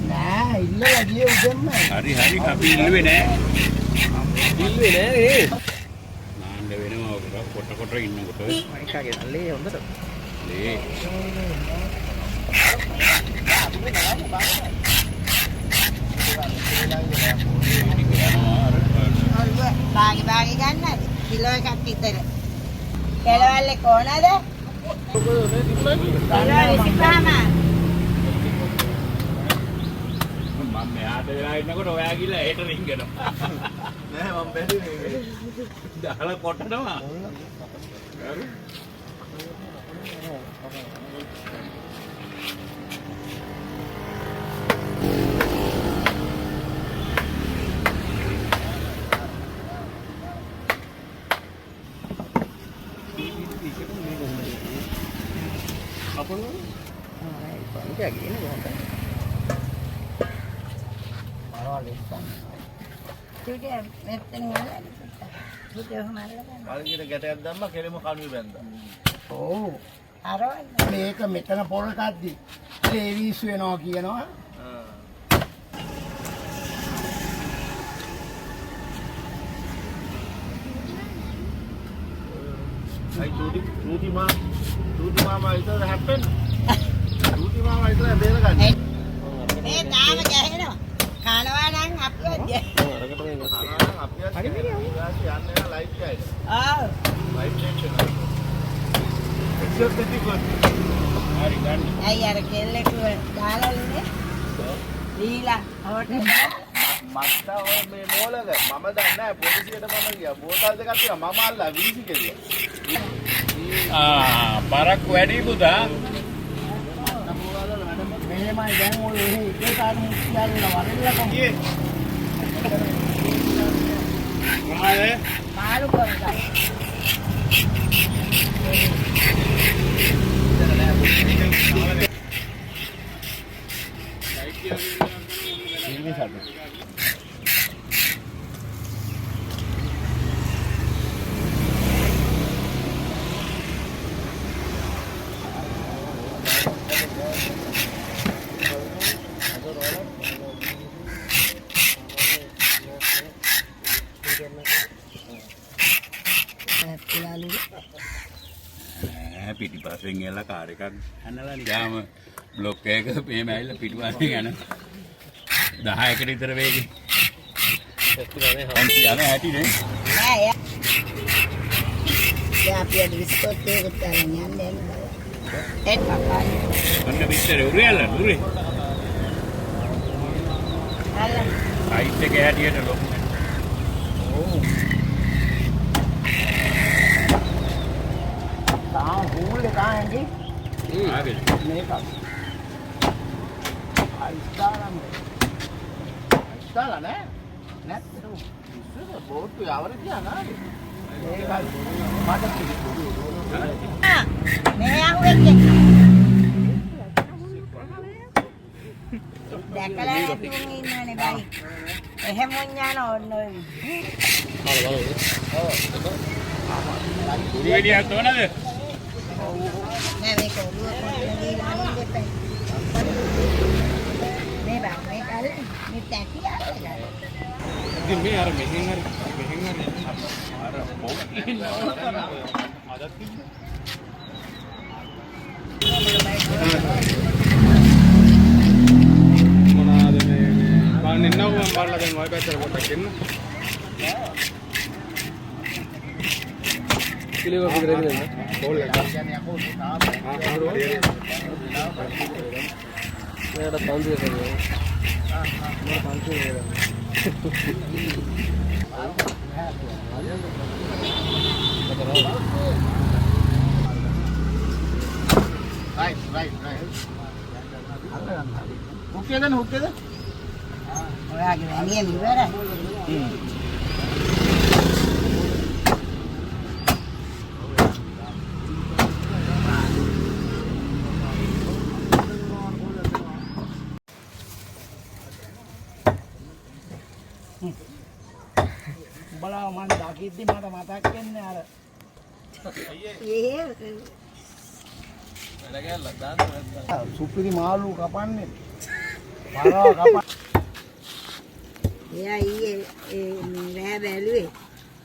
නෑ ඉල්ලලා ගියේ උදෙන්ම. හරි අපි ඉල්ලුවේ නෑ. ඉල්ලුවේ නෑ නේ. නාන්න වෙනවා කොට ඉන්නකොට. මයිකාගේ අල්ලේ හොඳට. ලේ. බාගේ ගන්නද? කිලෝ එකක් විතර. කෙලවල්ලේ කොහනද? කිලෝ 25ම. මම මෙහාට වෙලා ඉන්නකොට ඔයා ගිහලා එහෙට රින්ගනවා. නෑ මම බැරි නේ. දාලා කොටනවා. හරි. වලිගෙට ගැටයක් දැම්මා කෙලෙම කණුවේ බැන්දා. ඔව්. මේක මෙතන පොල් කද්දි ඒ වීසු වෙනවා කියනවා. අයි චූටි මාමා ඉතල හැප්පෙන්න. චූටි මාමා ඉතල බේරගන්න. මේ තාම ගැහෙනවා. කනවා නම් අපිවත් හරි යන්නේ ලයිට් එකයි. ආ ලයිට් එක හරි ගන්න. අය අර කෙල්ලෙක් දාලා ඉන්නේ. දීලා හොටේ මත්ත ඔය මේ මෝලක මම දන්නේ නැහැ පොලිසියට මම ගියා. බෝතල් දෙකක් තියලා මම අල්ලා වීසි කෙරුවා. බරක් වැඩි පුතා. මෙහෙමයි දැන් ඔය එකේ කාරණේ කියලා වරෙල්ලකම. මොනවද? මාළු කරගන්න. පිටිපස්සෙන් එලා කාර් එකක් හැනලා ගියාම බ්ලොක් එක මෙහෙම ඇවිල්ලා පිටිපස්සෙන් යන 10කට විතර වේගෙ. ඒක යන හැටි නේ. නෑ යා අපි අද විස්කොත් එක තරම් යන්නේ නෑ. ඒත් පපා. අන්න විතර උරියලා උරි. හල්ල. සයිස් එක හැටියට ලොකු. ඕ. හූල් එක ආන්නේ ආගෙද මේක අයිස්තාලා නෑ නැත්තේ ඉස්සර බෝට්ටු යවර තියනා මේක මට මේ අහුවෙන්නේ දැකලා තුන් ඉන්නනේ බයි එහෙම යන ඕන ඔය උරුවෙලියක් තෝනද නෑ මේක ඔළුව කොටලා දීලා අනිත් දෙපැයි මේ බා මේ කල් මේ තැටිය ඉතින් මේ අර මෙහෙන් හරි අර පොකින් අදත් මොනවාද මේ බලන්න ඉන්නව මම බලලා දැන් ඔය පැත්තට පොඩ්ඩක් එන්න. කිලෝ විතර දෙන්න. කෝල් එක. කියන්නේ අකෝ තාම. මේකට තන්දුවේ කරේ. මම පන්තියේ නේද. right. හුක්කේද? ඔයාගේ වැනියම ඉවරයි. උඹලා මන් දකිද්දි මට මතක් වෙන්නේ අර ඒ සුපිරි මාළු කපන්නේ. පරවා කපන්නේ. එයා ඊයේ රෑ බැලුවේ.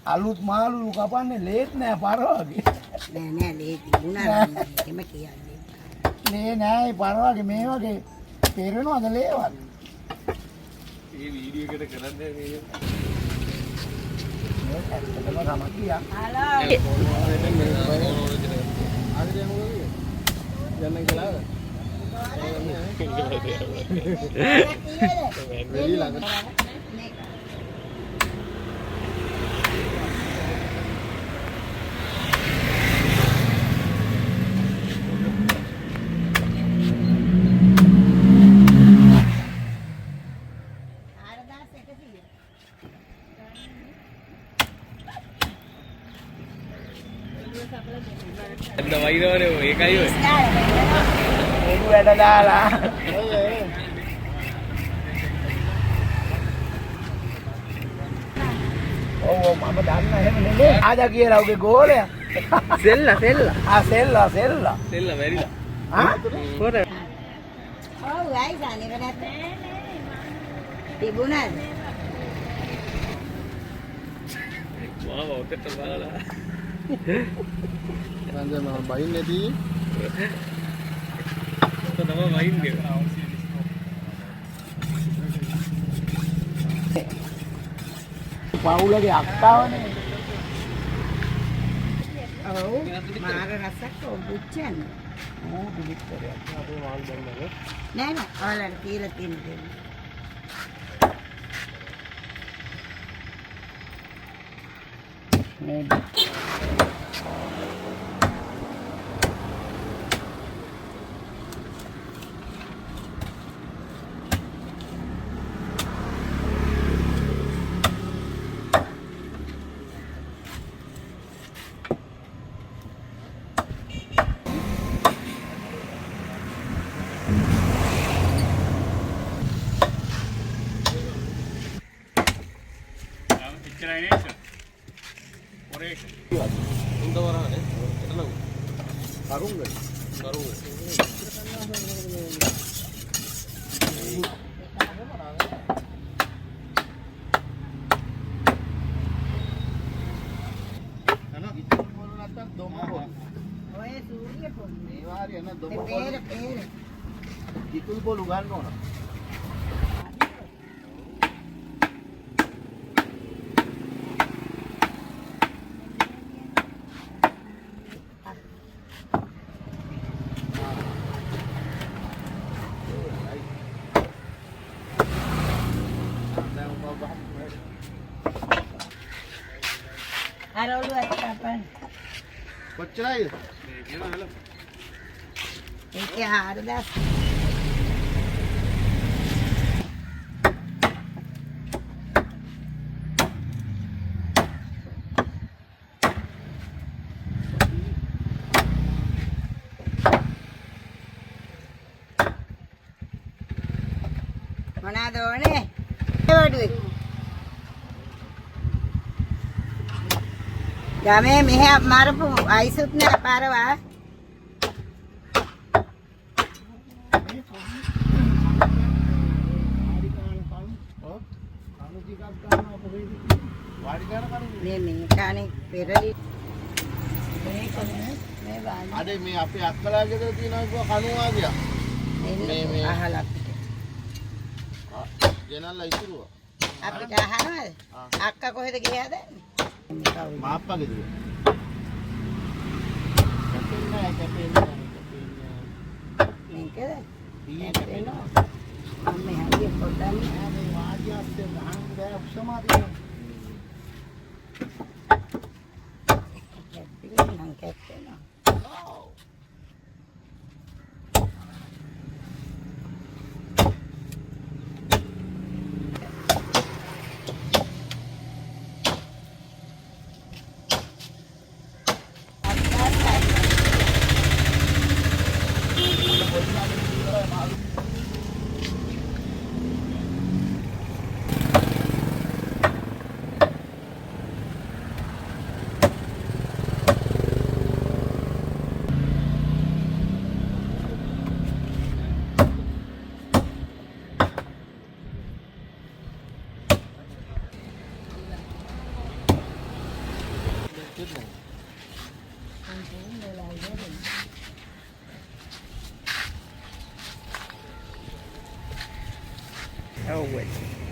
අලුත් මාළු කපන්නේ ලේත් නෑ පරවාගේ. නෑ ලේ තිබුණා නම් එහෙම කියන්නේ. ලේ නෑ පරවාගේ මේ වගේ පේරෙනවද ලේවත්? මේ වීඩියෝ එකට කරන්නේ මේ ඇත්තටම සමගියා. පොඩු වැඩ දාලා. ඔව් මම දන්න එහෙම නෙමෙයි. ආදා කියලා උගේ ගෝලයා. සෙල්ලා ආ සෙල්ලා. වැරිලා. ආ ඔව් ආයිසානේ වෙනත් තිබුණාද? මාව ඔතට බලලා රංජන මම බයින්නේදී තමයි වයින්නේ. පවුලගේ අක්කාවනේ. ඔව් මාර රසක් ඔබුච්චන්. ඌ පිළිච්චරයක්. අපේ මාල් දැන්නද? නෑ ඔයාලට කියලා තියෙන මේ ඔය සූර්ය පොල්. මේ වාරිය නේද දොම පේර. කිතුල් පොළු ගන්න ඕන. අර ඔළුව අතපන්. කොච්චරයිද? ඒකේ 4000. මොනවාද ඕනේ? වඩුවේ. ගමේ මෙහෙ මරපු අයිසුත් නෑ පාරවා. මේ කාණේ පෙරලි මේ වාලි අඩේ මේ අපේ අක්කලා ගෙදර තියෙනවා කණුවා ගියා. මේ අහලා ගෙනල්ලා ඉතුරුවා. අපිට අහනවද? අක්කා කොහෙද ගියාද? මාප්පා ගෙදර. මේකද? ඊයේනවා. අම්මේ හරිය පොඩ්ඩක් මේ වාජ්‍යස්සේ ගහන්න බෑ උසමාදී. නම් කැප්ටෙනවා. Oh wait.